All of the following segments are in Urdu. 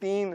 3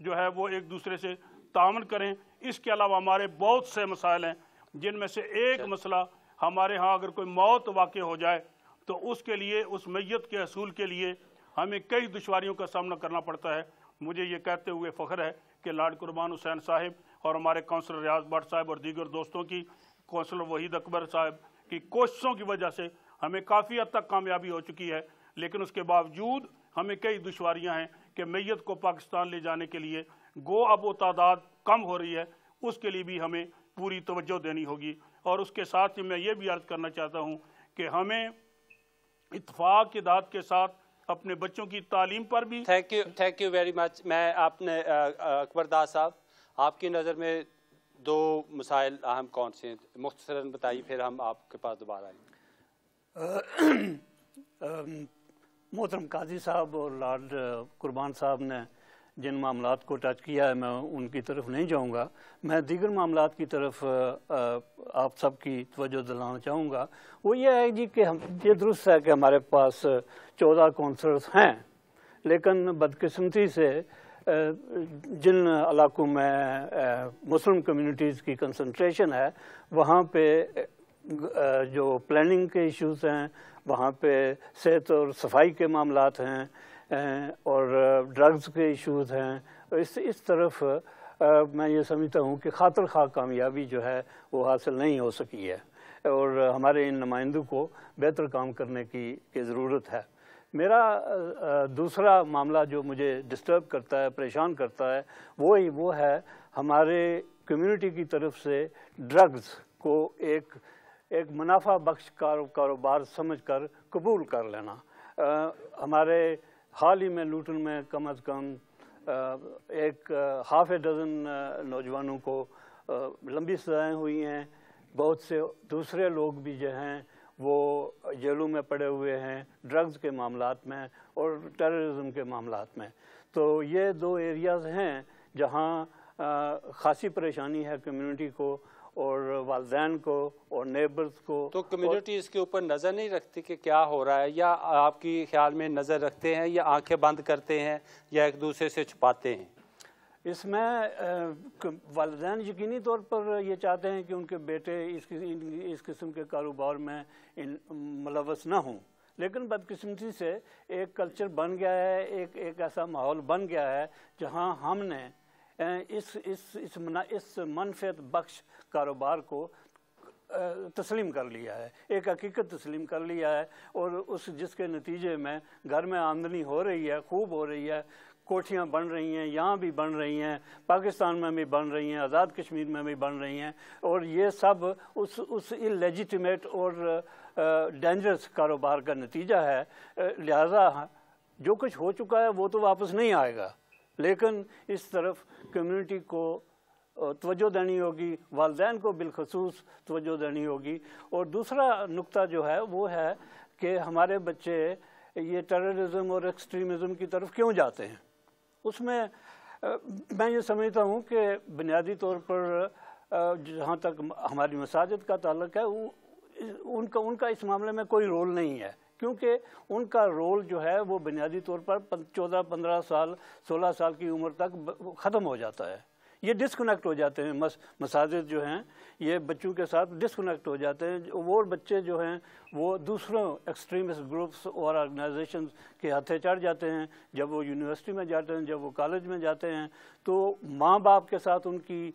جو ہے وہ ایک دوسرے سے تعاون کریں۔ اس کے علاوہ ہمارے بہت سے مسائل ہیں، جن میں سے ایک مسئلہ ہمارے ہاں اگر کوئی موت واقع ہو جائے تو اس کے لیے، اس میت کے حصول کے لیے ہمیں کئی دشواریوں کا سامنا کرنا پڑتا ہے۔ مجھے یہ کہتے ہوئے فخر ہے کہ لارڈ قربان حسین صاحب اور ہمارے کونسلر ریاض بٹ صاحب اور دیگر دوستوں کی، کونسلر وحید اکبر صاحب کی کوششوں کی وجہ سے ہمیں کافی حد تک کامیابی ہو چکی ہے، لیکن اس کے باوجود ہمیں کئی دشواریاں ہیں کہ میت کو پاکستان لے جانے کے لیے گو اب وہ تعداد کم ہو رہی ہے، اس کے لیے بھی ہمیں پوری توجہ دینی ہوگی۔ اور اس کے ساتھ ہی میں یہ بھی عرض کرنا چاہتا ہوں کہ ہمیں اتفاق اتحاد کے ساتھ اپنے بچوں کی تعلیم پر بھی تھینک یو ویری مچ۔ میں آپ نے اکبر داس صاحب، آپ کی نظر میں دو مسائل اہم کون سے ہیں؟ مختصراً بتائیے، پھر ہم آپ کے پاس دوبارہ آئیں گے۔ محترم قاضی صاحب اور لارڈ قربان صاحب نے جن معاملات کو ٹچ کیا ہے میں ان کی طرف نہیں جاؤں گا، میں دیگر معاملات کی طرف آپ سب کی توجہ دلانا چاہوں گا۔ وہ یہ ہے جی کہ یہ درست ہے کہ ہمارے پاس 14 کونسلرز ہیں، لیکن بدقسمتی سے جن علاقوں میں مسلم کمیونٹیز کی کنسنٹریشن ہے وہاں پہ جو پلاننگ کے ایشوز ہیں، وہاں پہ صحت اور صفائی کے معاملات ہیں اور ڈرگز کے ایشوز ہیں۔ اس طرف میں یہ سمجھتا ہوں کہ خاطر خواہ کامیابی جو ہے وہ حاصل نہیں ہو سکی ہے، اور ہمارے ان نمائندوں کو بہتر کام کرنے کی ضرورت ہے۔ میرا دوسرا معاملہ جو مجھے ڈسٹرب کرتا ہے، پریشان کرتا ہے، وہ ہے ہمارے کمیونٹی کی طرف سے ڈرگز کو ایک منافع بخش کاروبار سمجھ کر قبول کر لینا۔ ہمارے حال ہی میں لوٹن میں کم از کم ایک ½ ڈزن نوجوانوں کو لمبی سزائیں ہوئی ہیں، بہت سے دوسرے لوگ بھی جو ہیں وہ جیلوں میں پڑے ہوئے ہیں ڈرگز کے معاملات میں اور ٹیررزم کے معاملات میں۔ تو یہ دو ایریاز ہیں جہاں خاصی پریشانی ہے کمیونٹی کو اور والدین کو اور نیبرز کو۔ تو کمیونٹی اس کے اوپر نظر نہیں رکھتی کہ کیا ہو رہا ہے، یا آپ کی خیال میں نظر رکھتے ہیں، یا آنکھیں بند کرتے ہیں، یا ایک دوسرے سے چھپاتے ہیں؟ اس میں والدین یقینی طور پر یہ چاہتے ہیں کہ ان کے بیٹے اس قسم کے کاروبار میں ملوث نہ ہوں، لیکن بدقسمتی سے ایک کلچر بن گیا ہے، ایک ایسا ماحول بن گیا ہے جہاں ہم نے اس منفعت بخش کاروبار کو تسلیم کر لیا ہے، ایک حقیقت تسلیم کر لیا ہے، اور جس کے نتیجے میں گھر میں آمدنی ہو رہی ہے، خوب ہو رہی ہے، کوٹھیاں بن رہی ہیں، یہاں بھی بن رہی ہیں، پاکستان میں بھی بن رہی ہیں، آزاد کشمیر میں بھی بن رہی ہیں، اور یہ سب اس انلیجیٹمیٹ اور ڈینجرس کاروبار کا نتیجہ ہے۔ لہٰذا جو کچھ ہو چکا ہے وہ تو واپس نہیں آئے گا، لیکن اس طرف کمیونٹی کو توجہ دینی ہوگی، والدین کو بالخصوص توجہ دینی ہوگی۔ اور دوسرا نقطہ جو ہے وہ ہے کہ ہمارے بچے یہ ٹیررزم اور ایکسٹریمزم کی طرف کیوں جاتے ہیں۔ اس میں میں یہ سمجھتا ہوں کہ بنیادی طور پر جہاں تک ہماری مساجد کا تعلق ہے ان کا اس معاملے میں کوئی رول نہیں ہے، کیونکہ ان کا رول جو ہے وہ بنیادی طور پر 14 15 سال 16 سال کی عمر تک ختم ہو جاتا ہے۔ یہ ڈسکنیکٹ ہو جاتے ہیں، مساجد جو ہیں یہ بچوں کے ساتھ ڈسکنیکٹ ہو جاتے ہیں، وہ بچے جو ہیں وہ دوسروں ایکسٹریمسٹ گروپس اور آرگنائزیشنز کے ہاتھے چڑھ جاتے ہیں۔ جب وہ یونیورسٹی میں جاتے ہیں، جب وہ کالج میں جاتے ہیں، تو ماں باپ کے ساتھ ان کی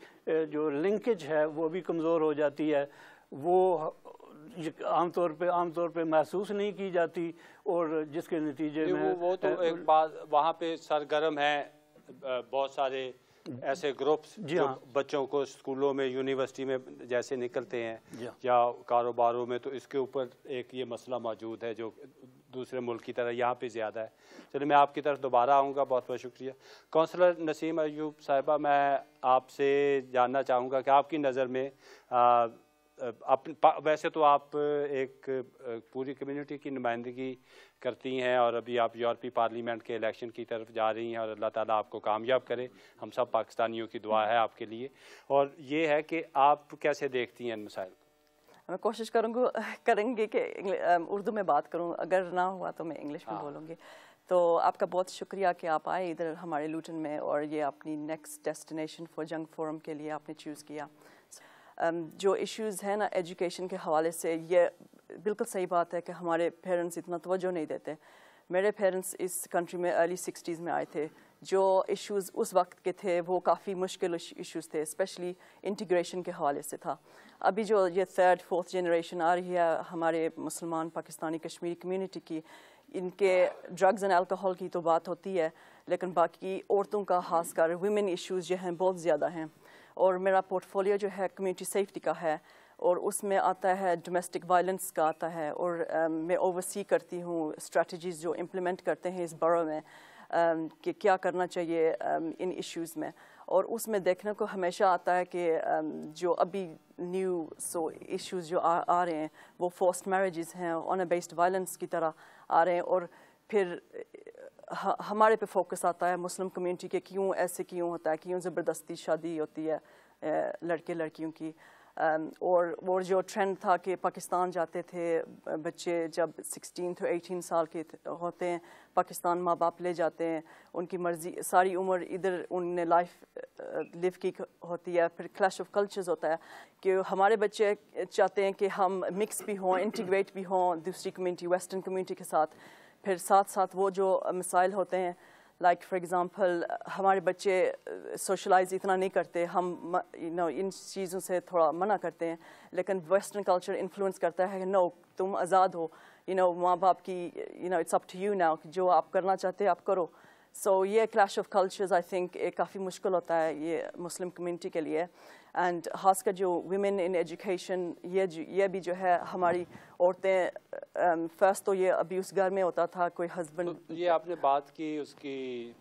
جو لنکیج ہے وہ بھی کمزور ہو جاتی ہے، وہ عام طور پہ محسوس نہیں کی جاتی، اور جس کے نتیجے میں وہ تو ایک بات وہاں پہ سرگرم ہیں بہت سارے ایسے گروپس جو بچوں کو اسکولوں میں یونیورسٹی میں جیسے نکلتے ہیں یا کاروباروں میں، تو اس کے اوپر ایک یہ مسئلہ موجود ہے جو دوسرے ملک کی طرح یہاں پہ زیادہ ہے۔ چلے میں آپ کی طرف دوبارہ آؤں گا، بہت بہت شکریہ۔ کونسلر نسیم ایوب صاحبہ، میں آپ سے جاننا چاہوں گا کہ آپ کی نظر میں ویسے تو آپ ایک پوری کمیونٹی کی نمائندگی کرتی ہیں، اور ابھی آپ یورپی پارلیمنٹ کے الیکشن کی طرف جا رہی ہیں، اور اللہ تعالیٰ آپ کو کامیاب کرے، ہم سب پاکستانیوں کی دعا ہے آپ کے لیے۔ اور یہ ہے کہ آپ کیسے دیکھتی ہیں ان مسائل کو؟ میں کوشش کریں گے کہ اردو میں بات کروں، اگر نہ ہوا تو میں انگلش میں بولوں گی۔ تو آپ کا بہت شکریہ کہ آپ آئے ادھر ہمارے لوٹن میں اور یہ اپنی نیکسٹ ڈیسٹینیشن فار جنگ فورم کے لیے آپ نے چوز کیا. جو ایشوز ہیں نا ایجوکیشن کے حوالے سے, یہ بالکل صحیح بات ہے کہ ہمارے پیرنٹس اتنا توجہ نہیں دیتے. میرے پیرنٹس اس کنٹری میں ارلی 60s میں آئے تھے. جو ایشوز اس وقت کے تھے وہ کافی مشکل ایشوز تھے, اسپیشلی انٹیگریشن کے حوالے سے تھا. ابھی جو یہ 3rd 4th جنریشن آ رہی ہے ہمارے مسلمان پاکستانی کشمیری کمیونٹی کی, ان کے ڈرگز اینڈ الکوہول کی تو بات ہوتی ہے, لیکن باقی عورتوں کا خاص کر ویمن ایشوز جو ہیں بہت زیادہ ہیں. اور میرا پورٹ فولیو جو ہے کمیونٹی سیفٹی کا ہے, اور اس میں آتا ہے ڈومیسٹک وائلنس کا آتا ہے, اور میں اوورسی کرتی ہوں اسٹریٹجیز جو امپلیمنٹ کرتے ہیں اس برو میں کہ کیا کرنا چاہیے ان ایشوز میں. اور اس میں دیکھنے کو ہمیشہ آتا ہے کہ جو ابھی نیو ایشوز جو آ رہے ہیں وہ فورسڈ میریجز ہیں, آنر بیسڈ وائلنس کی طرح آ رہے ہیں, اور پھر ہمارے پہ فوکس آتا ہے مسلم کمیونٹی کے کیوں ایسے کیوں ہوتا ہے, کیوں زبردستی شادی ہوتی ہے لڑکے لڑکیوں کی. اور جو ٹرینڈ تھا کہ پاکستان جاتے تھے بچے جب 16 to 18 سال کے ہوتے ہیں, پاکستان ماں باپ لے جاتے ہیں, ان کی مرضی ساری عمر ادھر ان نے لائف لیو کی ہوتی ہے. پھر کلیش آف کلچرز ہوتا ہے کہ ہمارے بچے چاہتے ہیں کہ ہم مکس بھی ہوں, انٹیگریٹ بھی ہوں دوسری کمیونٹی ویسٹرن کمیونٹی کے ساتھ. پھر ساتھ ساتھ وہ جو مسائل ہوتے ہیں لائک فار ایگزامپل ہمارے بچے سوشلائز اتنا نہیں کرتے, ہم ان چیزوں سے تھوڑا منع کرتے ہیں, لیکن ویسٹرن کلچر انفلوئنس کرتا ہے کہ نو تم آزاد ہو, ماں باپ کی it's up to you now, جو آپ کرنا چاہتے ہیں آپ کرو. سو یہ clash of cultures I think کافی مشکل ہوتا ہے یہ مسلم کمیونٹی کے لیے. اینڈ خاص کر جو ویمن ان ایجوکیشن یہ بھی جو ہے ہماری عورتیں فرسٹ تو یہ ابیوز گھر میں ہوتا تھا, کوئی ہسبینڈ. یہ آپ نے بات کی اس کی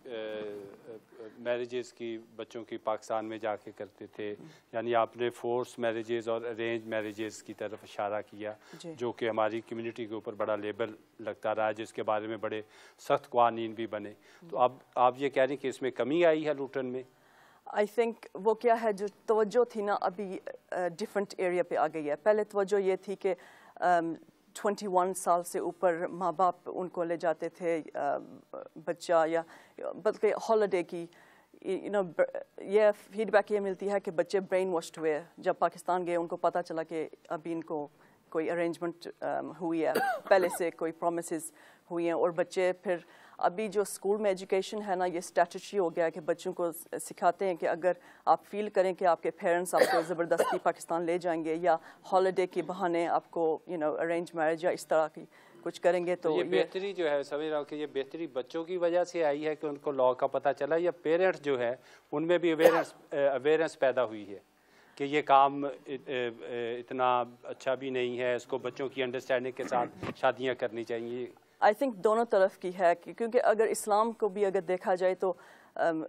میریجز کی, بچوں کی پاکستان میں جا کے کرتے تھے, یعنی آپ نے فورس میریجز اور ارینج میریجز کی طرف اشارہ کیا جو کہ ہماری کمیونٹی کے اوپر بڑا لیبل لگتا رہا ہے, جس کے بارے میں بڑے سخت قوانین بھی بنے. تو اب آپ یہ کہہ رہی ہیں کہ اس میں کمی آئی ہے لوٹن میں؟ آئی تھنک وہ کیا ہے جو توجہ تھی نا ابھی ڈفرینٹ ایریا پہ آ گئی ہے. پہلے توجہ یہ تھی کہ 21 سال سے اوپر ماں باپ ان کو لے جاتے تھے بچہ, یا بلکہ ہالیڈے کی یہ فیڈ بیک یہ ملتی ہے کہ بچے برین واشڈ ہوئے. جب پاکستان گئے ان کو پتہ چلا کہ ابھی ان کو کوئی ارینجمنٹ ہوئی ہے, پہلے سے کوئی پرومسز ہوئی ہیں, اور بچے پھر ابھی جو اسکول میں ایجوکیشن ہے نا یہ اسٹریٹجی ہو گیا ہے کہ بچوں کو سکھاتے ہیں کہ اگر آپ فیل کریں کہ آپ کے پیرنٹس آپ کو زبردستی پاکستان لے جائیں گے یا ہالیڈے کے بہانے آپ کو ارینج میرج یا اس طرح کی کچھ کریں گے, تو یہ بہتری جو ہے سمجھ رہا ہوں کہ یہ بہتری بچوں کی وجہ سے آئی ہے کہ ان کو لا کا پتہ چلا, یا پیرنٹس جو ہے ان میں بھی اویئرنس پیدا ہوئی ہے کہ یہ کام اتنا اچھا بھی نہیں ہے, اس کو بچوں کی انڈرسٹینڈنگ کے ساتھ شادیاں کرنی چاہیے؟ آئی تھنک دونوں طرف کی ہے, کیونکہ اگر اسلام کو بھی اگر دیکھا جائے تو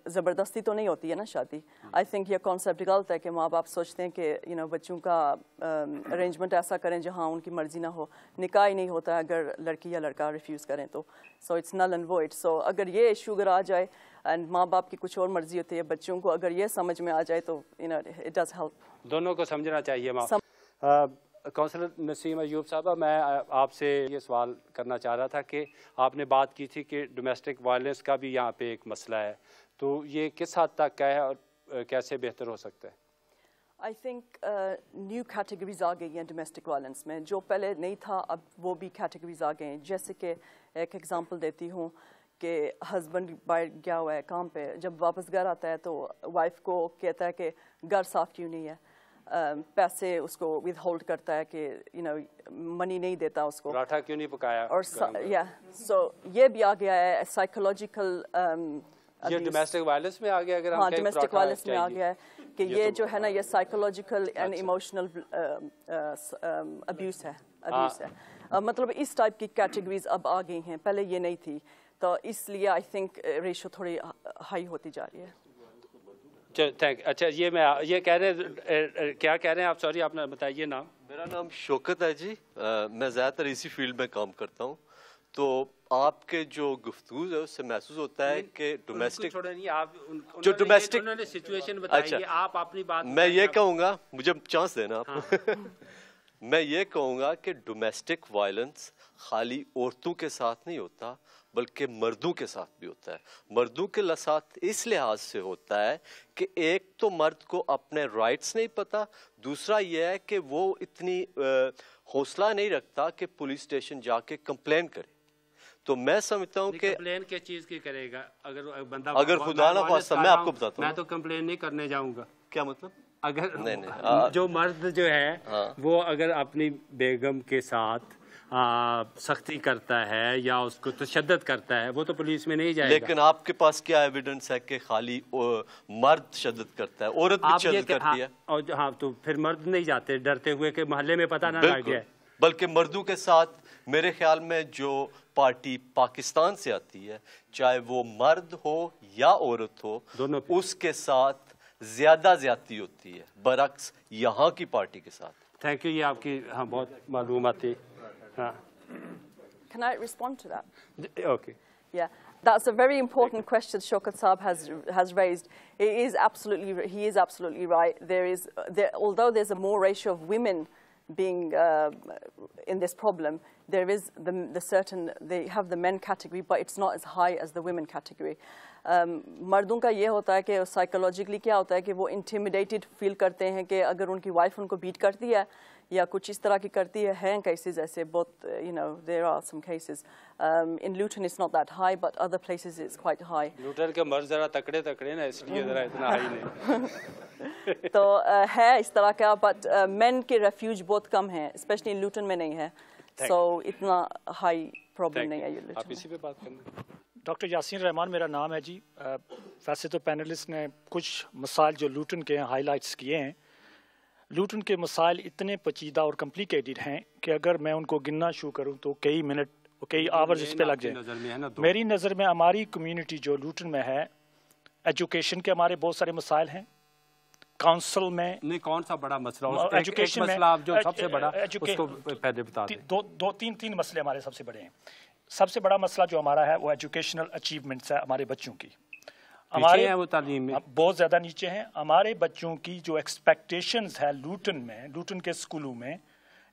زبردستی تو نہیں ہوتی ہے نا شادی. آئی تھنک یہ کانسیپٹ غلط ہے کہ ماں باپ سوچتے ہیں کہ بچوں کا ارینجمنٹ ایسا کریں جہاں ان کی مرضی نہ ہو, نکاح ہی نہیں ہوتا اگر لڑکی یا لڑکا ریفیوز کریں تو. So it's null and void. So اگر یہ ایشو اگر آ جائے اینڈ ماں باپ کی کچھ اور مرضی ہوتی ہے, بچوں کو اگر یہ سمجھ میں آ جائے تو اٹ ڈز ہیلپ. دونوں کو سمجھنا چاہیے. کونسلر نسیم ایوب صاحبہ, میں آپ سے یہ سوال کرنا چاہ رہا تھا کہ آپ نے بات کی تھی کہ ڈومیسٹک وائلنس کا بھی یہاں پہ ایک مسئلہ ہے, تو یہ کس حد تک ہے اور کیسے بہتر ہو سکتا ہے؟ آئی تھنک نیو کیٹیگریز آ گئی ہیں ڈومیسٹک وائلنس میں, جو پہلے نہیں تھا اب وہ بھی کیٹیگریز آ گئے ہیں. جیسے کہ ایک ایگزامپل دیتی ہوں کہ ہسبینڈ باہر گیا ہوا ہے کام پہ, جب واپس گھر آتا ہے تو وائف کو کہتا ہے کہ گھر صاف کیوں نہیں ہے, پیسے اس کو ود ہولڈ کرتا ہے کہ منی نہیں دیتا اس کو, پراٹھا کیوں نہیں پکایا, اور سو یہ بھی آ گیا ہے سائیکولوجیکل. یہ ڈومیسٹک وائلنس میں آ گیا, اگر ہاں ڈومیسٹک وائلنس میں آ گیا ہے کہ یہ جو ہے نا یہ سائیکولوجیکل اینڈ ایموشنل ابیوز ہے. مطلب اس ٹائپ کی کیٹیگریز اب آ گئی ہیں, پہلے یہ نہیں تھی, تو اس لیے آئی تھنک ریشو تھوڑی ہائی ہوتی جا رہی ہے. اچھا یہ کہہ رہے ہیں, کیا کہہ رہے ہیں آپ؟ سوری آپ نے بتائیے نام. میرا نام شوکت ہے جی, میں زیادہ تر اسی فیلڈ میں کام کرتا ہوں. تو آپ کے جو گفتگو ہے اس سے محسوس ہوتا ہے کہ ڈومیسٹک جو ڈومیسٹک سچویشن بتائیے آپ اپنی بات. میں یہ کہوں گا, مجھے چانس دینا آپ, میں یہ کہوں گا کہ ڈومیسٹک وائلنس خالی عورتوں کے ساتھ نہیں ہوتا, بلکہ مردوں کے ساتھ بھی ہوتا ہے. مردوں کے ساتھ اس لحاظ سے ہوتا ہے کہ ایک تو مرد کو اپنے رائٹس نہیں پتا, دوسرا یہ ہے کہ وہ اتنی حوصلہ نہیں رکھتا کہ پولیس اسٹیشن جا کے کمپلین کرے. تو میں سمجھتا ہوں کہ کمپلین کس چیز کی کرے گا؟ اگر بندہ اگر خدا نہ خواستہ, میں آپ کو بتاتا ہوں, میں تو کمپلین نہیں کرنے جاؤں گا. کیا مطلب؟ اگر جو مرد جو ہے وہ اگر اپنی بیگم کے ساتھ سختی کرتا ہے یا اس کو تشدد کرتا ہے, وہ تو پولیس میں نہیں جائے گا. لیکن آپ کے پاس کیا ایویڈنس ہے کہ خالی مرد تشدد کرتا ہے, عورت بھی تشدد کرتی ہے؟ ہاں, تو پھر مرد نہیں جاتے ڈرتے ہوئے کہ محلے میں پتہ نہ لگ جائے. بلکہ مردوں کے ساتھ میرے خیال میں جو پارٹی پاکستان سے آتی ہے, چاہے وہ مرد ہو یا عورت ہو, اس کے ساتھ زیادہ زیادتی ہوتی ہے برعکس یہاں کی پارٹی کے ساتھ. تھینک یو, یہ آپ کی بہت معلومات تھی. Can I respond to that? Okay. Yeah, that's a very important question Shaukat Saab has raised. He is absolutely right. Although there's a more ratio of women being in this problem, there is they have the men category, but it's not as high as the women category. مردوں کا یہ ہوتا ہے کہ سائیکولوجیکلی کیا ہوتا ہے کہ وہ انٹیمیڈیٹڈ فیل کرتے ہیں کہ اگر ان کی وائف ان کو بیٹ کرتی ہے یا کچھ اس طرح کی کرتی ہے. ہیں کیسز ایسے بہت, there are some cases. In Luton it's not that high, but other places it's quite high. لوٹن کے مرد ذرا تکڑے نا, اس لیے ذرا اتنا ہائی نہیں. تو ہے اس طرح کا, بٹ مین کے ریفیوج بہت کم ہیں, اسپیشلی لوٹن میں نہیں ہے, سو اتنا ہائی پرابلم نہیں ہے. آپ اسی پہ بات کرنا. ڈاکٹر یاسین رحمان میرا نام ہے جی. ویسے تو پینلسٹ نے کچھ مسائل جو لوٹن کے ہیں ہائی لائٹس کیے ہیں. لوٹن کے مسائل اتنے پیچیدہ اور کمپلیکیٹڈ ہیں کہ اگر میں ان کو گننا شروع کروں تو کئی منٹ کئی آورز اس پہ لگ جائیں. میری نظر میں ہماری کمیونٹی جو لوٹن میں ہے, ایجوکیشن کے ہمارے بہت سارے مسائل ہیں. کاؤنسل میں نہیں, کون سا بڑا مسئلہ, ایجوکیشن میں جو سب سے بڑا اس کو پہلے بتا دیں. تین مسئلے ہمارے سب سے بڑے ہیں. سب سے بڑا مسئلہ جو ہمارا ہے وہ ایجوکیشنل اچیومنٹس ہے ہمارے بچوں کی. ہمارے وہ تعلیم میں بہت زیادہ نیچے ہیں. ہمارے بچوں کی جو ایکسپیکٹیشنز ہے لوٹن کے اسکولوں میں,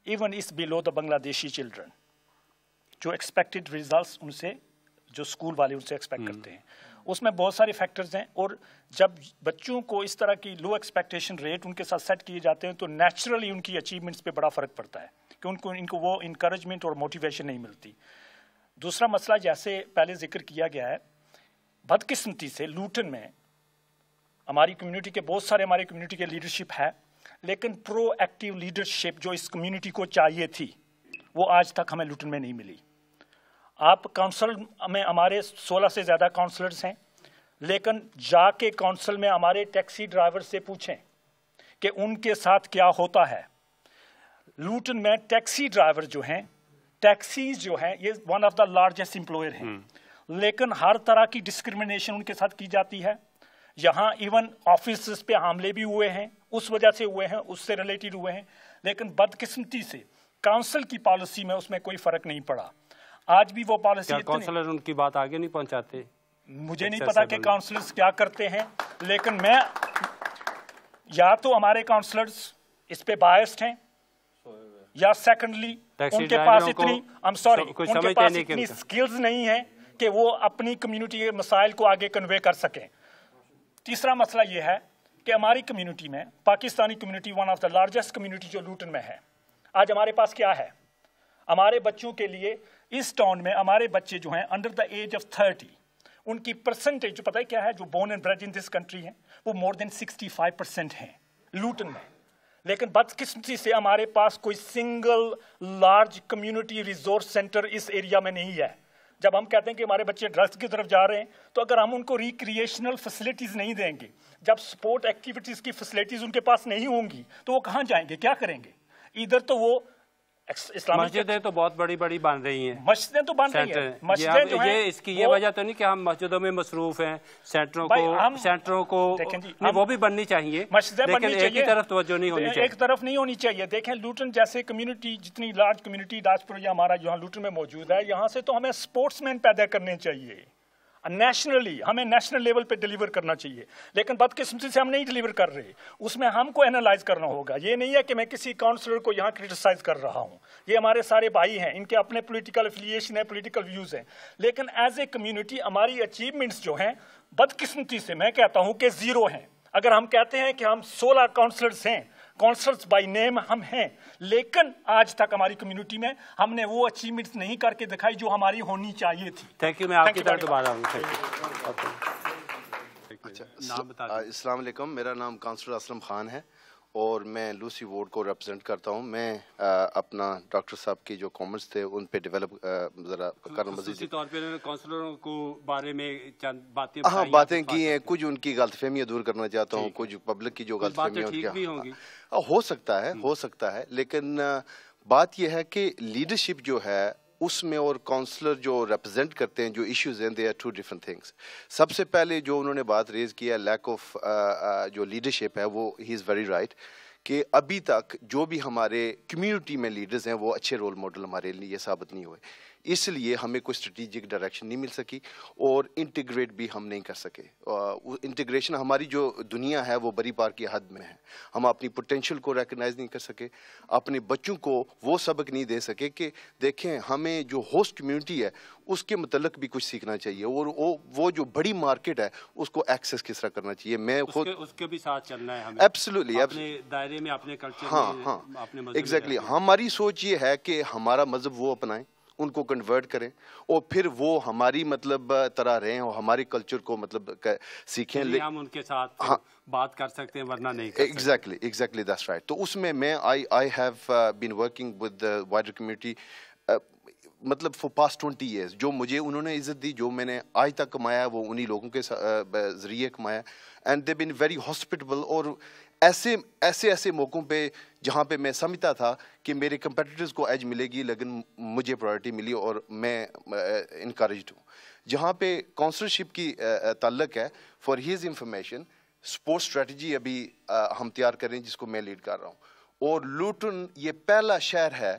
ایون اس بلو دا بنگلہ دیشی چلڈرن, جو ایکسپیکٹڈ ریزلٹس ان سے جو اسکول والے ان سے ایکسپیکٹ کرتے ہیں, اس میں بہت سارے فیکٹرز ہیں. اور جب بچوں کو اس طرح کی لو ایکسپیکٹیشن ریٹ ان کے ساتھ سیٹ کیے جاتے ہیں تو نیچرلی ان کی اچیومنٹس پہ بڑا فرق پڑتا ہے کہ ان کو وہ انکریجمنٹ اور موٹیویشن نہیں ملتی. دوسرا مسئلہ جیسے پہلے ذکر کیا گیا ہے, بدقسمتی سے لوٹن میں ہماری کمیونٹی کے بہت سارے ہماری کمیونٹی کے لیڈرشپ ہے, لیکن پرو ایکٹیو لیڈرشپ جو اس کمیونٹی کو چاہیے تھی وہ آج تک ہمیں لوٹن میں نہیں ملی. آپ کونسل میں ہمارے 16 سے زیادہ کونسلرز ہیں, لیکن جا کے کونسل میں ہمارے ٹیکسی ڈرائیور سے پوچھیں کہ ان کے ساتھ کیا ہوتا ہے. لوٹن میں ٹیکسی ڈرائیور جو ہیں, ٹیکسیز جو ہیں, یہ one of the largest employer ہیں, لیکن ہر طرح کی ڈسکریمنیشن ان کے ساتھ کی جاتی ہے. یہاں ایون آفیسز پہ حملے بھی ہوئے ہیں, اس وجہ سے ہوئے ہیں, اس سے ریلیٹڈ ہوئے ہیں, لیکن بدقسمتی سے کونسل کی پالیسی میں اس میں کوئی فرق نہیں پڑا. آج بھی وہ پالیسی کونسلر ان کی بات آگے نہیں پہنچاتے. مجھے نہیں پتا کہ کونسلرز کیا کرتے ہیں, لیکن میں یا تو ہمارے کونسلرز اس پہ بائسڈ ہیں, یا سیکنڈلی ان کے پاس اتنی سکلز نہیں ہیں کہ وہ اپنی کمیونٹی کے مسائل کو آگے کنوے کر سکیں. تیسرا مسئلہ یہ ہے کہ ہماری کمیونٹی میں, Pakistani community one of the largest community جو لوٹن میں ہے, آج ہمارے پاس کیا ہے, ہمارے بچوں کے لیے اس ٹاؤن میں ہمارے بچے جو ہیں انڈر دا ایج آف 30, ان کی پرسنٹیج جو پتہ ہے کیا ہے, جو born and bread in this country ہیں, وہ مور دین 65% ہیں لوٹن میں. لیکن بدقسمتی سے ہمارے پاس کوئی single large community resource centre اس ایریا میں نہیں ہے. جب ہم کہتے ہیں کہ ہمارے بچے ڈرگس کی طرف جا رہے ہیں, تو اگر ہم ان کو ریکریشنل فیسلٹیز نہیں دیں گے, جب سپورٹ ایکٹیویٹیز کی فیسلٹیز ان کے پاس نہیں ہوں گی, تو وہ کہاں جائیں گے, کیا کریں گے؟ ادھر تو وہ مسجدیں تو بہت بڑی بڑی بن رہی ہیں, مسجدیں تو بن رہی ہیں, مسجدیں جو ہیں اس کی یہ وجہ تو نہیں کہ ہم مسجدوں میں مصروف ہیں, سینٹروں کو وہ بھی بننی چاہیے, لیکن ایک ہی طرف توجہ نہیں ہونی چاہیے, ایک طرف نہیں ہونی چاہیے. دیکھیں لوٹن جیسے کمیونٹی, جتنی لارج کمیونٹی داجپور یا ہمارا یہاں لوٹن میں موجود ہے, یہاں سے تو ہمیں سپورٹس مین پیدا کرنے چاہیے. نیشنلی ہمیں نیشنل لیول پہ ڈیلیور کرنا چاہیے، لیکن بدقسمتی سے ہم نہیں ڈیلیور کر رہے. اس میں ہم کو اینالائز کرنا ہوگا. یہ نہیں ہے کہ میں کسی کاؤنسلر کو یہاں کرٹیسائز کر رہا ہوں، یہ ہمارے سارے بھائی ہیں، ان کے اپنے پولیٹیکل افیلیشن ہے، پولیٹیکل ویوز ہیں، لیکن ایز اے کمیونٹی ہماری اچیومنٹس جو ہیں بدقسمتی سے میں کہتا ہوں کہ زیرو ہیں. اگر ہم کہتے ہیں کہ ہم 16 کاؤنسلرز ہیں، کاؤنسلرز بائی نیم ہم ہیں، لیکن آج تک ہماری کمیونٹی میں ہم نے وہ اچیومنٹس نہیں کر کے دکھائی جو ہماری ہونی چاہیے تھی. Thank you. میں آپ کی طرف دوبارہ ہوں. السلام علیکم. میرا نام کانسلر اسلم خان ہے اور میں لوسی وارڈ کو ریپرزینٹ کرتا ہوں. میں اپنا ڈاکٹر صاحب کی جو کامنٹس تھے ان پہ ڈیولپ ذرا کرنا مزید طور پہ کونسلروں کو بارے میں چند باتیں باتیں کی ہیں. کچھ ان کی غلط فہمیاں دور کرنا چاہتا ہوں، کچھ پبلک کی جو غلط فہمیاں ہو سکتا ہے، لیکن بات یہ ہے کہ لیڈرشپ جو ہے اس میں اور کاؤنسلر جو ریپرزینٹ کرتے ہیں جو ایشوز ہیں they are two different things. سب سے پہلے جو انہوں نے بات ریز کیا لیک آف جو لیڈرشپ ہے وہ ہی از ویری رائٹ کہ ابھی تک جو بھی ہمارے کمیونٹی میں لیڈرز ہیں وہ اچھے رول ماڈل ہمارے لیے ثابت نہیں ہوئے، اس لیے ہمیں کوئی اسٹریٹجک ڈائریکشن نہیں مل سکی اور انٹیگریٹ بھی ہم نہیں کر سکے. انٹیگریشن ہماری جو دنیا ہے وہ بڑی پار کی حد میں ہے. ہم اپنی پوٹینشیل کو ریکگنائز نہیں کر سکے، اپنے بچوں کو وہ سبق نہیں دے سکے کہ دیکھیں ہمیں جو ہوسٹ کمیونٹی ہے اس کے متعلق بھی کچھ سیکھنا چاہیے اور وہ جو بڑی مارکیٹ ہے اس کو ایکسیس کس طرح کرنا چاہیے. میں خود اس کے بھی ساتھ چلنا ہے ہمیں ایبسلیٹلی اپنے دائرے میں، اپنے کلچر میں. ایگزیکٹلی. ہماری سوچ یہ ہے کہ ہمارا مذہب وہ اپنائیں، ان کو کنورٹ کریں اور پھر وہ ہماری مطلب طرح رہیں اور ہماری کلچر کو مطلب سیکھیں. ہم ان کے ساتھ بات کر سکتے ہیں ورنہ نہیں کر سکتے. Exactly that's right. تو اس میں I have been working with wider community مطلب فور پاسٹ 20 ایئرز. جو مجھے انہوں نے عزت دی، جو میں نے آج تک کمایا وہ انہی لوگوں کے ذریعے کمایا. And they been very hospitable. اور ایسے موقعوں پہ جہاں پہ میں سمجھتا تھا کہ میرے کمپیٹیٹرز کو ایج ملے گی لیکن مجھے پرائرٹی ملی اور میں انکریجڈ ہوں. جہاں پہ کاؤنسلرشپ کی تعلق ہے، for has information sports strategy ابھی ہم تیار کریں جس کو میں لیڈ کر رہا ہوں. اور لوٹن یہ پہلا شہر ہے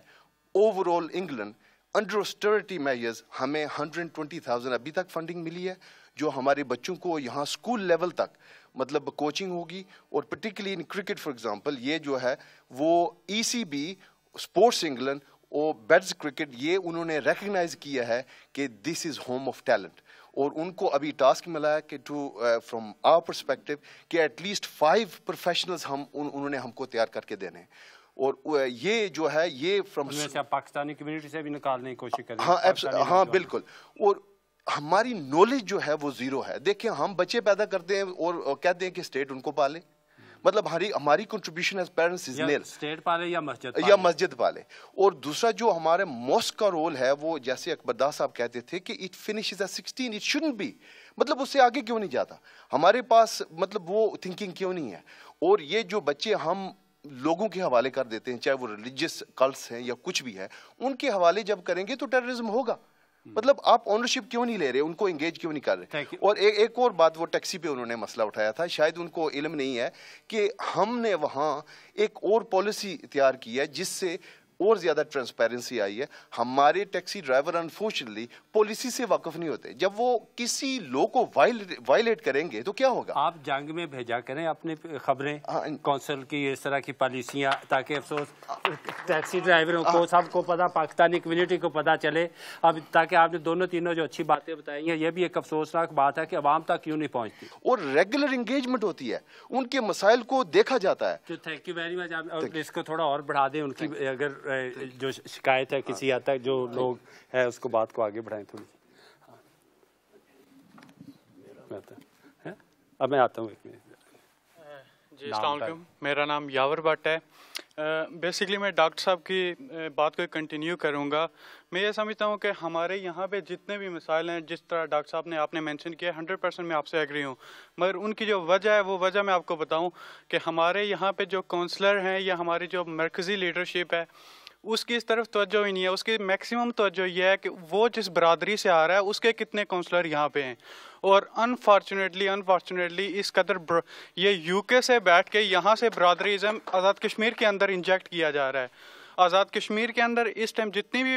overall England under austerity measures ہمیں 120,000 ابھی تک فنڈنگ ملی ہے جو ہمارے بچوں کو یہاں اسکول لیول تک مطلب کوچنگ ہوگی. اور particularly in cricket for example یہ جو ہے وہ ECB اسپورٹس انگلینڈ اور بیڈز کرکٹ یہ انہوں نے ریکگنائز کیا ہے کہ دس از ہوم آف ٹیلنٹ. اور ان کو ابھی ٹاسک ملا ہے کہ فرام آور پرسپیکٹو کہ ایٹ لیسٹ 5 پروفیشنلز انہوں نے ہم کو تیار کر کے دینے ہیں. اور یہ جو ہے یہ فرام پاکستانی کمیونٹی سے بھی نکالنے کی کوشش کریں. ہاں بالکل. اور ہماری نالج جو ہے وہ زیرو ہے. دیکھیں ہم بچے پیدا کرتے ہیں اور کہتے ہیں کہ اسٹیٹ ان کو پالے، مطلب ہماری کنٹریبیوشن ایز پیرنٹس از نیل. اسٹیٹ پالے یا مسجد پالے. اور دوسرا جو ہمارے موسک کا رول ہے وہ جیسے اکبر داس صاحب کہتے تھے کہ it finishes at 16 it shouldn't be. مطلب اس سے آگے کیوں نہیں جاتا؟ ہمارے پاس مطلب وہ تھنکنگ کیوں نہیں ہے؟ اور یہ جو بچے ہم لوگوں کے حوالے کر دیتے ہیں چاہے وہ ریلیجیس کلٹس ہیں یا کچھ بھی ہے، ان کے حوالے جب کریں گے تو ٹیررزم ہوگا. مطلب آپ اونرشپ کیوں نہیں لے رہے، ان کو انگیج کیوں نہیں کر رہے؟ اور ایک اور بات وہ ٹیکسی پہ انہوں نے مسئلہ اٹھایا تھا، شاید ان کو علم نہیں ہے کہ ہم نے وہاں ایک اور پالیسی تیار کی ہے جس سے اور زیادہ ٹرانسپیرنسی آئی ہے. ہمارے ٹیکسی ڈرائیور انفارچونیٹلی پالیسی سے واقف نہیں ہوتے. جب وہ کسی لو کو وائلیٹ کریں گے تو کیا ہوگا؟ آپ جنگ میں بھیجا کریں اپنی خبریں کونسل کی اس طرح کی پالیسیاں تاکہ افسوس ٹیکسی ڈرائیوروں کو سب کو پتا، پاکستانی کمیونٹی کو پتا چلے. اب تاکہ آپ نے تینوں جو اچھی باتیں بتائی ہیں، یہ بھی ایک افسوسناک بات ہے کہ عوام تک کیوں نہیں پہنچتی. اور ریگولر انگیجمنٹ ہوتی ہے، ان کے مسائل کو دیکھا جاتا ہے. Thank you very much. آپ اس کو تھوڑا اور بڑھا دیں، ان کی اگر جو شکایت ہے کسی حد تک جو لوگ ہے اس کو بات کو آگے بڑھائیں تھوڑی. اب میں آتا ہوں ایک منٹ. جی السلام علیکم، میرا نام یاور بٹ ہے. بیسکلی میں ڈاکٹر صاحب کی بات کو کنٹینیو کروں گا. میں یہ سمجھتا ہوں کہ ہمارے یہاں پہ جتنے بھی مسائل ہیں جس طرح ڈاکٹر صاحب نے آپ نے مینشن کیا 100% میں آپ سے ایگری ہوں، مگر ان کی جو وجہ ہے وہ وجہ میں آپ کو بتاؤں کہ ہمارے یہاں پہ جو کونسلر ہیں یا ہماری جو مرکزی لیڈرشپ ہے اس کی اس طرف توجہ ہی نہیں ہے. اس کی میکسیمم توجہ یہ ہے کہ وہ جس برادری سے آ رہا ہے اس کے کتنے کونسلر یہاں پہ ہیں. اور انفارچونیٹلی اس قدر یہ UK سے بیٹھ کے یہاں سے برادریزم آزاد کشمیر کے اندر انجیکٹ کیا جا رہا ہے. آزاد کشمیر کے اندر اس ٹائم جتنی بھی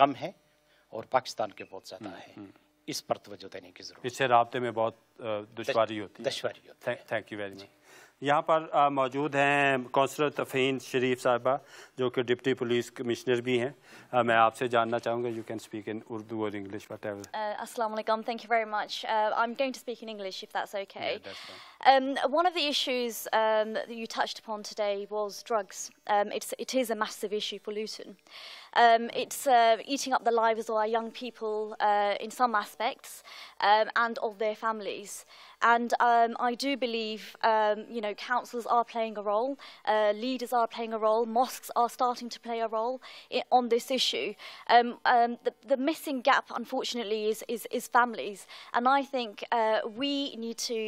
کم ہیں اور پاکستان کے بہت زیادہ ہیں. اس پر توجہ دینے کی ضرورت ہے. اس سے رابطے میں بہت دشواری ہوتی ہے. Thank you very much. یہاں پر موجود ہیں کونسلر تفہین شریف صاحبہ جو کہ ڈپٹی پولیس کمشنر بھی ہیں. میں آپ سے جاننا چاہوں گا, you can speak in Urdu اور English whatever. Assalamu alaikum, thank you very much. I'm going to speak in English if that's okay. Yeah, that's fine. One of the issues that you touched upon today was drugs. It is a massive issue for Luton. It's eating up the lives of our young people in some aspects and of their families. And I do believe, councils are playing a role, leaders are playing a role, mosques are starting to play a role on this issue. The missing gap, unfortunately, is families. And I think we need to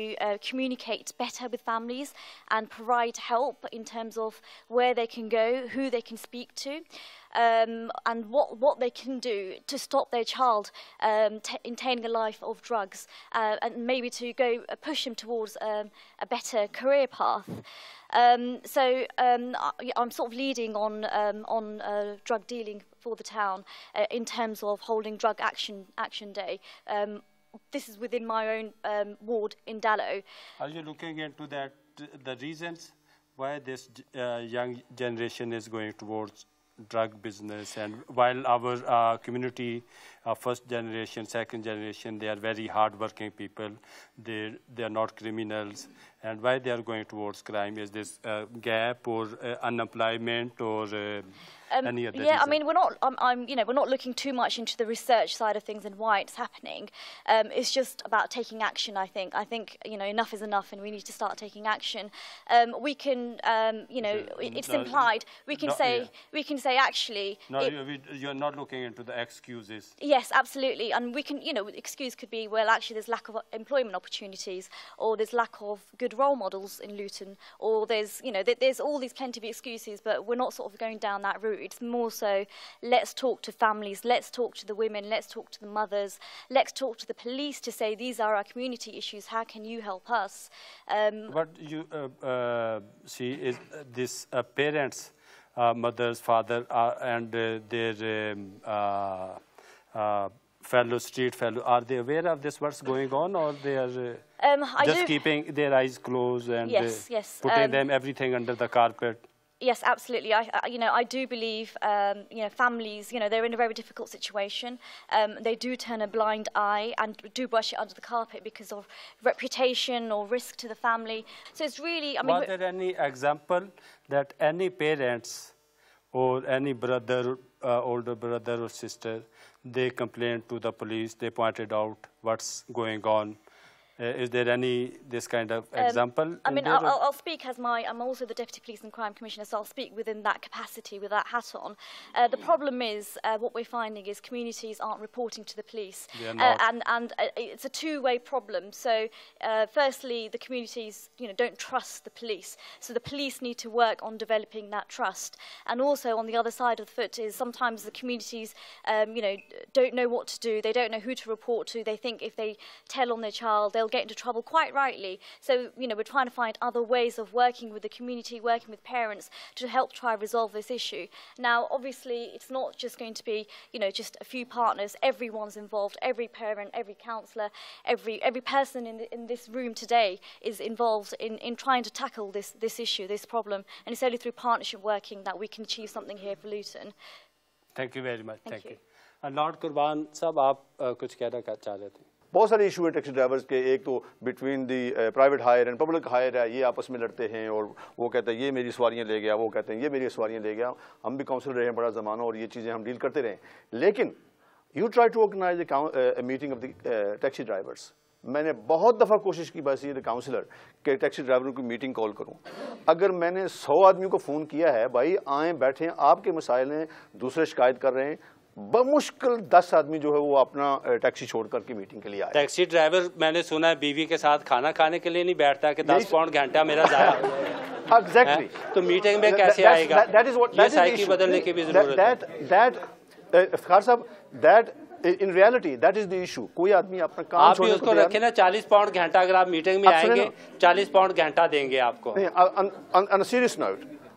communicate better with families and provide help in terms of where they can go, who they can speak to. And what they can do to stop their child intaining a life of drugs and maybe to push him towards a better career path. So I'm sort of leading on drug dealing for the town in terms of holding Drug Action Day. This is within my own ward in Dallow. Are you looking into that, the reasons why this young generation is going towards drug business, and while our community, first generation, second generation, they are very hard-working people, they are not criminals, and why they are going towards crime? Is this gap or unemployment or any other reason? I mean, we're not looking too much into the research side of things and why it's happening. It's just about taking action. I think enough is enough, and we need to start taking action. We can, it's implied. We can say actually. No, you're not looking into the excuses. Yes, absolutely, and we can, excuse could be, well, actually, there's lack of employment opportunities, or there's lack of good role models in Luton, or there's all these plenty of excuses, but we're not sort of going down that route. It's more so, let's talk to families, let's talk to the women, let's talk to the mothers, let's talk to the police to say these are our community issues, how can you help us? What you see is this parents, mothers, father, and their street fellow, are they aware of this, what's going on, or they are just keeping their eyes closed and putting them everything under the carpet? Yes, absolutely. I do believe, families, they're in a very difficult situation. They do turn a blind eye and do brush it under the carpet because of reputation or risk to the family. So it's really, Was there any example that any parents or any brother, older brother or sister, they complained to the police, they pointed out what's going on? Is there any this kind of example? I'll speak as I'm also the Deputy Police and Crime Commissioner, so I'll speak within that capacity, with that hat on. The problem is, what we're finding is communities aren't reporting to the police. And it's a two-way problem. So, firstly, the communities, don't trust the police. So the police need to work on developing that trust. And also, on the other side of the foot is sometimes the communities, don't know what to do. They don't know who to report to. They think if they tell on their child, they'll get into trouble, quite rightly. So, we're trying to find other ways of working with the community, working with parents to help try resolve this issue. Now, obviously, it's not just going to be, just a few partners. Everyone's involved. Every parent, every counsellor, every person in this room today is involved in trying to tackle this issue, this problem. And it's only through partnership working that we can achieve something here for Luton. Thank you very much. Thank you. Lord Qurban Sahab, آپ کچھ کہنا چاہ رہے تھے؟ بہت سارے ایشو ہیں ٹیکسی ڈرائیورز کے. ایک تو between the private hire and public hire ہے, یہ آپس میں لڑتے ہیں, اور وہ کہتے ہیں یہ میری سواریاں لے گیا, وہ کہتے ہیں یہ میری سواریاں لے گیا. ہم بھی کاؤنسل رہے ہیں بڑا زمانہ, اور یہ چیزیں ہم ڈیل کرتے رہے. لیکن you try to organize a meeting of the taxi drivers. میں نے بہت دفعہ کوشش کی بس یہ کاؤنسلر کہ ٹیکسی ڈرائیوروں کی میٹنگ کال کروں. اگر میں نے 100 آدمیوں کو فون کیا ہے, بھائی آئیں بیٹھیں, آپ کے مسائل ہیں, دوسرے شکایت کر رہے ہیں, بمشکل 10 آدمی جو ہے وہ اپنا ٹیکسی چھوڑ کر کے میٹنگ کے لیے آئے. ٹیکسی ڈرائیور میں نے سنا ہے بیوی کے ساتھ کھانا کھانے کے لیے نہیں بیٹھتا کہ 10 پاؤنڈ گھنٹہ میرا ضائع. ایگزیکٹلی. تو میٹنگ میں کیسے آئے گا؟ یہ سائیکی بدلنے کی بھی ضرورت ہے. افتخار صاحب, that in reality that is the issue. کوئی آدمی اپنا کام آپ بھی اس کو رکھیں نا 40 پاؤنڈ گھنٹہ, اگر آپ میٹنگ میں آئیں گے 40 پاؤنڈ گھنٹہ دیں گے آپ کو. On a serious note,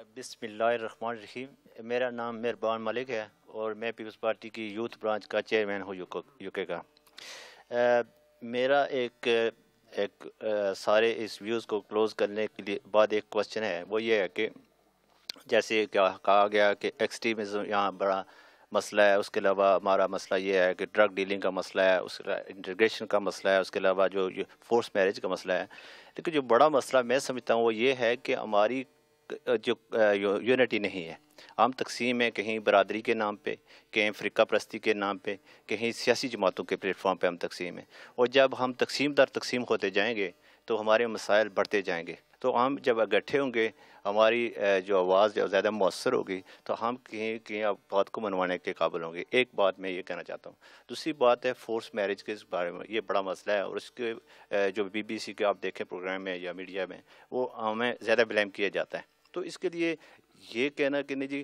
بسم اللہ الرحمن الرحیم. میرا نام مہربان ملک ہے اور میں پیپلز پارٹی کی یوتھ برانچ کا چیئرمین ہوں یو کے کا. میرا ایک سارے اس ویوز کو کلوز کرنے کے لیے بعد ایک کوشچن ہے. وہ یہ ہے کہ جیسے کہا گیا کہ ایکسٹریمزم یہاں بڑا مسئلہ ہے, اس کے علاوہ ہمارا مسئلہ یہ ہے کہ ڈرگ ڈیلنگ کا مسئلہ ہے, اس کا انٹیگریشن کا مسئلہ ہے, اس کے علاوہ جو فورس میرج کا مسئلہ ہے. لیکن جو بڑا مسئلہ میں سمجھتا ہوں وہ یہ ہے کہ ہماری جو یونٹی نہیں ہے. ہم تقسیم ہیں کہیں برادری کے نام پہ, کہیں فرقہ پرستی کے نام پہ, کہیں سیاسی جماعتوں کے پلیٹ فارم پہ ہم تقسیم ہیں. اور جب ہم تقسیم در تقسیم ہوتے جائیں گے تو ہمارے مسائل بڑھتے جائیں گے. تو ہم جب اکٹھے ہوں گے, ہماری جو آواز جو زیادہ مؤثر ہوگی, تو ہم کہیں بات کو منوانے کے قابل ہوں گے. ایک بات میں یہ کہنا چاہتا ہوں. دوسری بات ہے فورس میرج کے بارے میں. یہ بڑا مسئلہ ہے اور اس کے جو BBC کے آپ دیکھیں پروگرام میں یا میڈیا میں, وہ ہمیں زیادہ بلیم کیا جاتا ہے. تو اس کے لیے یہ کہنا کہ نہیں جی,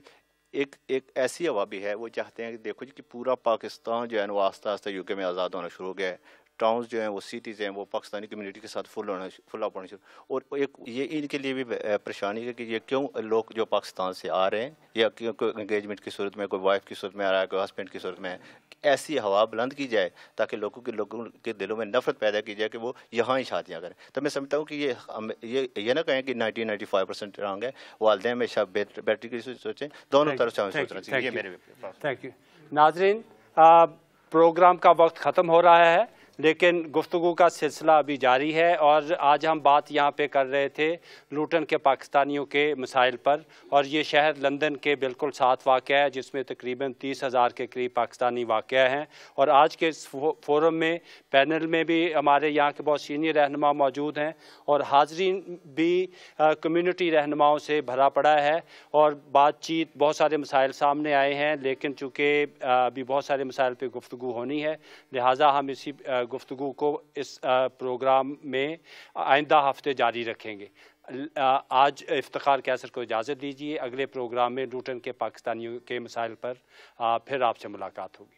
ایک ایسی ہوا بھی ہے, وہ چاہتے ہیں کہ دیکھو جی کہ پورا پاکستان جو ہے وہ آہستہ آہستہ UK میں آزاد ہونا شروع ہو گیا ہے. ٹاؤنز جو ہیں وہ سٹیز ہیں وہ پاکستانی کمیونٹی کے ساتھ فل اپ ہونا شروع. اور ایک یہ ان کے لیے بھی پریشانی ہے کہ یہ کیوں لوگ جو پاکستان سے آ رہے ہیں, یا کوئی انگیجمنٹ کی صورت میں, کوئی وائف کی صورت میں آ رہا ہے, کوئی ہسبینڈ کی صورت میں, ایسی ہوا بلند کی جائے تاکہ لوگوں کے دلوں میں نفرت پیدا کی جائے کہ وہ یہاں ہی شادیاں کریں. تو میں سمجھتا ہوں کہ یہ نہ کہیں کہ 90-95% رانگ ہے. والدین ہمیشہ بیٹری کی سوچیں, دونوں طرف سے ہمیں سوچنا چاہیے. Thank you. ناظرین, پروگرام کا وقت ختم ہو رہا ہے لیکن گفتگو کا سلسلہ ابھی جاری ہے, اور آج ہم بات یہاں پہ کر رہے تھے لوٹن کے پاکستانیوں کے مسائل پر. اور یہ شہر لندن کے بالکل ساتھ واقع ہے جس میں تقریباً 30,000 کے قریب پاکستانی واقع ہیں. اور آج کے اس فورم میں پینل میں بھی ہمارے یہاں کے بہت سینئر رہنما موجود ہیں, اور حاضرین بھی کمیونٹی رہنماؤں سے بھرا پڑا ہے. اور بات چیت بہت سارے مسائل سامنے آئے ہیں, لیکن چونکہ ابھی بہت سارے مسائل پہ گفتگو ہونی ہے, لہٰذا ہم اسی گفتگو کو اس پروگرام میں آئندہ ہفتے جاری رکھیں گے. آج افتخار کیسر کو اجازت دیجیے. اگلے پروگرام میں لوٹن کے پاکستانیوں کے مسائل پر پھر آپ سے ملاقات ہوگی.